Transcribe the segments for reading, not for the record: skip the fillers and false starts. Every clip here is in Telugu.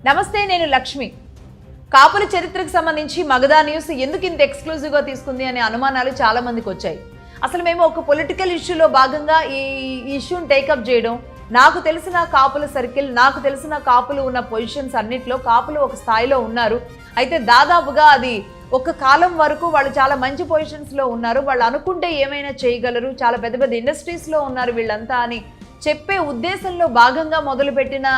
నమస్తే, నేను లక్ష్మి. కాపుల చరిత్రకు సంబంధించి మగధా న్యూస్ ఎందుకు ఇంత ఎక్స్క్లూజివ్గా తీసుకుంది అనే అనుమానాలు చాలా మందికి వచ్చాయి. అసలు మేము ఒక పొలిటికల్ ఇష్యూలో భాగంగా ఈ ఇష్యూని టేకప్ చేయడం, నాకు తెలిసిన కాపుల సర్కిల్, నాకు తెలిసిన కాపులు ఉన్న పొజిషన్స్ అన్నిట్లో కాపులు ఒక స్థాయిలో ఉన్నారు. అయితే దాదాపుగా అది ఒక కాలం వరకు వాళ్ళు చాలా మంచి పొజిషన్స్లో ఉన్నారు, వాళ్ళు అనుకుంటే ఏమైనా చేయగలరు, చాలా పెద్ద పెద్ద ఇండస్ట్రీస్లో ఉన్నారు వీళ్ళంతా అని చెప్పే ఉద్దేశంలో భాగంగా మొదలుపెట్టిన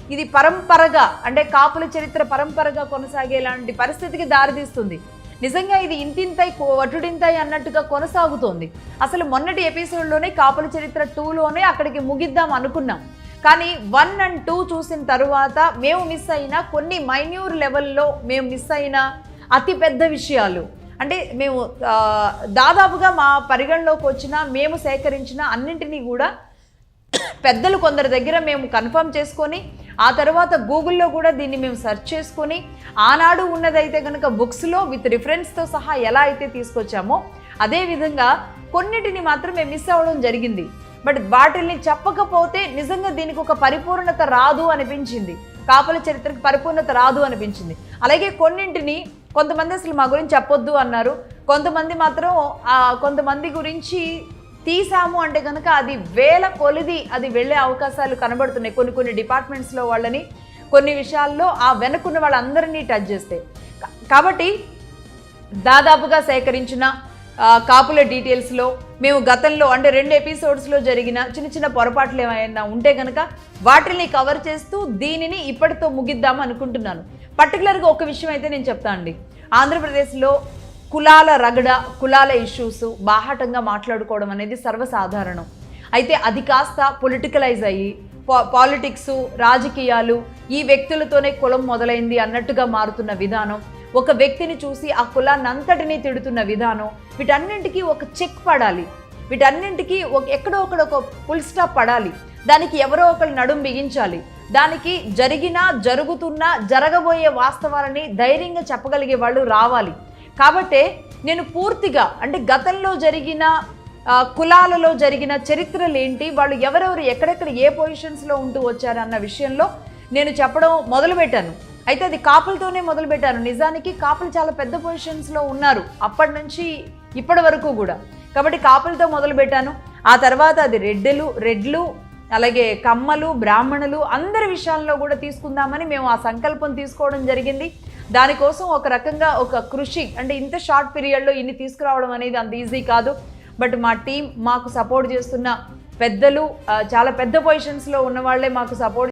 ఇది పరంపరగా, అంటే కాపుల చరిత్ర పరంపరగా కొనసాగేలాంటి పరిస్థితికి దారితీస్తుంది. నిజంగా ఇది ఇంతింతై వటుడింతై అన్నట్టుగా కొనసాగుతోంది. అసలు మొన్నటి ఎపిసోడ్లోనే కాపుల చరిత్ర 2లోనే అక్కడికి ముగిద్దాం అనుకున్నాం. కానీ 1 and 2 చూసిన తర్వాత మేము మిస్ అయిన కొన్ని మైన్యూర్ లెవెల్లో మేము మిస్ అయిన అతి పెద్ద విషయాలు, అంటే మేము దాదాపుగా మా పరిగణలోకి వచ్చిన, మేము సేకరించిన అన్నింటినీ కూడా పెద్దలు కొందరి దగ్గర మేము కన్ఫర్మ్ చేసుకొని, ఆ తర్వాత గూగుల్లో కూడా దీన్ని మేము సెర్చ్ చేసుకొని, ఆనాడు ఉన్నదైతే కనుక బుక్స్లో విత్ రిఫరెన్స్తో సహా ఎలా అయితే తీసుకొచ్చామో అదేవిధంగా కొన్నిటిని మాత్రం మేము మిస్ అవ్వడం జరిగింది. బట్ వాటిల్ని చెప్పకపోతే నిజంగా దీనికి ఒక పరిపూర్ణత రాదు అనిపించింది, కాపుల చరిత్రకి పరిపూర్ణత రాదు అనిపించింది. అలాగే కొన్నింటిని కొంతమంది అసలు మా గురించి చెప్పొద్దు అన్నారు, కొంతమంది మాత్రం కొంతమంది గురించి తీసాము అంటే కనుక అది వేల కొలిది అది వెళ్ళే అవకాశాలు కనబడుతున్నాయి. కొన్ని డిపార్ట్మెంట్స్లో వాళ్ళని, కొన్ని విషయాల్లో ఆ వెనుకున్న వాళ్ళందరినీ టచ్ చేస్తే. కాబట్టి దాదాపుగా సేకరించిన కాపుల డీటెయిల్స్లో మేము గతంలో అంటే 2 ఎపిసోడ్స్లో జరిగిన చిన్న పొరపాట్లు ఏమైనా ఉంటే కనుక వాటిని కవర్ చేస్తూ దీనిని ఇప్పటితో ముగిద్దాం అనుకుంటున్నాను. పర్టికులర్గా ఒక విషయం అయితే నేను చెప్తాను అండి. ఆంధ్రప్రదేశ్లో కులాల రగడ, కులాల ఇష్యూస్ బాహాటంగా మాట్లాడుకోవడం అనేది సర్వసాధారణం. అయితే అది కాస్త పొలిటికలైజ్ అయ్యి పాలిటిక్స్, రాజకీయాలు, ఈ వ్యక్తులతోనే కులం మొదలైంది అన్నట్టుగా మారుతున్న విధానం, ఒక వ్యక్తిని చూసి ఆ కులాన్ని అంతటినీ తిడుతున్న విధానం, వీటన్నింటికీ ఒక చెక్ పడాలి, వీటన్నింటికీ ఎక్కడో ఒక ఫుల్ స్టాప్ పడాలి, దానికి ఎవరో ఒకరు నడుం బిగించాలి, దానికి జరుగుతున్న జరగబోయే వాస్తవాలని ధైర్యంగా చెప్పగలిగే వాళ్ళు రావాలి. కాబట్టే నేను పూర్తిగా అంటే గతంలో జరిగిన కులాలలో జరిగిన చరిత్రలు ఏంటి, వాళ్ళు ఎవరెవరు ఎక్కడెక్కడ ఏ పొజిషన్స్లో ఉంటూ వచ్చారు అన్న విషయంలో నేను చెప్పడం మొదలుపెట్టాను. అయితే అది కాపులతోనే మొదలుపెట్టాను. నిజానికి కాపులు చాలా పెద్ద పొజిషన్స్లో ఉన్నారు అప్పటి నుంచి ఇప్పటి వరకు కూడా. కాబట్టి కాపులతో మొదలుపెట్టాను. ఆ తర్వాత అది రెడ్లు అలాగే కమ్మలు, బ్రాహ్మణులు అందరి విషయాల్లో కూడా తీసుకుందామని మేము ఆ సంకల్పం తీసుకోవడం జరిగింది. దానికోసం ఒక రకంగా ఒక కృషి, అంటే ఇంత షార్ట్ పీరియడ్లో ఇన్ని తీసుకురావడం అనేది అంత ఈజీ కాదు. బట్ మా టీం, మాకు సపోర్ట్ చేస్తున్న పెద్దలు, చాలా పెద్ద పొజిషన్స్లో ఉన్న వాళ్ళే మాకు సపోర్ట్